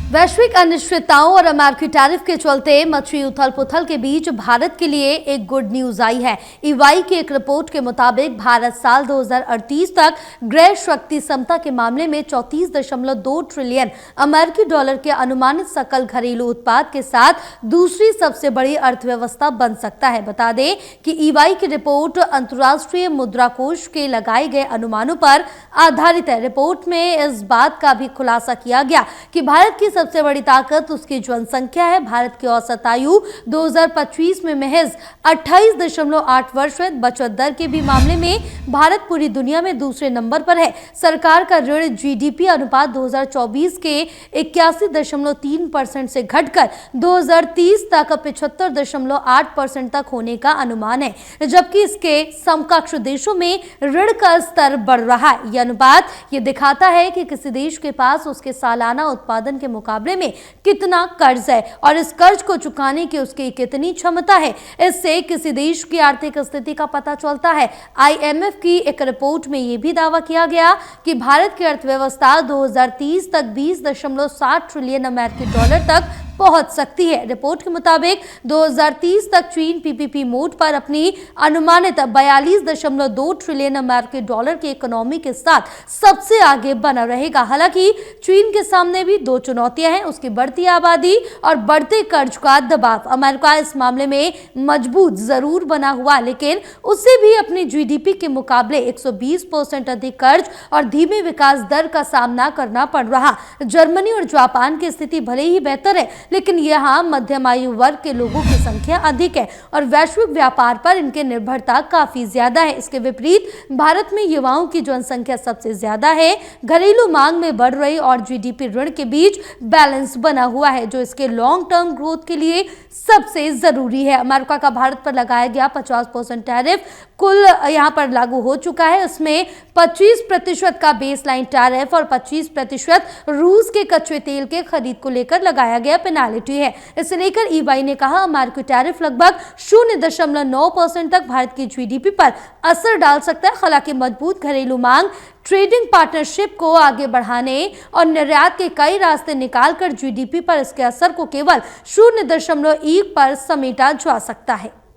वैश्विक अनिश्चितताओं और अमेरिकी टैरिफ के चलते मची उथल पुथल के बीच भारत के लिए एक गुड न्यूज आई है। ईवाई की एक रिपोर्ट के मुताबिक भारत साल 2038 तक क्रय शक्ति क्षमता के मामले में 34.2 ट्रिलियन अमेरिकी डॉलर के अनुमानित सकल घरेलू उत्पाद के साथ दूसरी सबसे बड़ी अर्थव्यवस्था बन सकता है। बता दें कि ईवाई की रिपोर्ट अंतर्राष्ट्रीय मुद्रा कोष के लगाए गए अनुमानों पर आधारित है। रिपोर्ट में इस बात का भी खुलासा किया गया कि भारत की सबसे बड़ी ताकत उसकी जनसंख्या है। भारत की औसत आयु 2025 में महज 28.8 वर्ष है। बचत दर के भी मामले में भारत पूरी दुनिया में दूसरे नंबर पर है। सरकार का ऋण जीडीपी अनुपात 2024 के 81.3% से घटकर 2030 तक 75.8% तक होने का अनुमान है, जबकि इसके समकक्ष देशों में ऋण का स्तर बढ़ रहा है। यह अनुपात ये दिखाता है कि किसी देश के पास उसके सालाना उत्पादन के मुकाबले में कितना कर्ज है और इस कर्ज को चुकाने की उसकी कितनी क्षमता है। इससे किसी देश की आर्थिक स्थिति का पता चलता है। आईएमएफ की एक रिपोर्ट में यह भी दावा किया गया कि भारत की अर्थव्यवस्था 2030 तक 20.7 ट्रिलियन अमेरिकी डॉलर तक पहुंच सकती है। रिपोर्ट के मुताबिक 2030 तक चीन पीपीपी मोड पर अपनी अनुमानित 42.2 ट्रिलियन अमेरिकी डॉलर की इकोनॉमी के साथ सबसे आगे बना रहेगा। हालांकि चीन के सामने भी दो चुनौतियां हैं, उसकी बढ़ती आबादी और बढ़ते कर्ज का दबाव। अमेरिका इस मामले में मजबूत जरूर बना हुआ, लेकिन उसे भी अपनी जीडीपी के मुकाबले 120% अधिक कर्ज और धीमे विकास दर का सामना करना पड़ रहा। जर्मनी और जापान की स्थिति भले ही बेहतर है, लेकिन यहाँ मध्यम आयु वर्ग के लोगों की संख्या अधिक है और वैश्विक व्यापार पर इनकी निर्भरता काफी ज्यादा है। इसके विपरीत भारत में युवाओं की जनसंख्या सबसे ज्यादा है। घरेलू मांग में बढ़ रही और जीडीपी ऋण के बीच बैलेंस बना हुआ है, जो इसके लॉन्ग टर्म ग्रोथ के लिए सबसे जरूरी है। अमेरिका का भारत पर लगाया गया 50% टैरिफ कुल यहाँ पर लागू हो चुका है। इसमें 25% का बेसलाइन टैरिफ और 25% रूस के कच्चे तेल के खरीद को लेकर लगाया गया पेनाल्टी है। इसे लेकर ईवाई ने कहा अमेरिकी टैरिफ लगभग 0.9% तक भारत की जीडीपी पर असर डाल सकता है। हालांकि मजबूत घरेलू मांग, ट्रेडिंग पार्टनरशिप को आगे बढ़ाने और निर्यात के कई रास्ते निकालकर जीडीपी पर इसके असर को केवल 0.1 पर समेटा जा सकता है।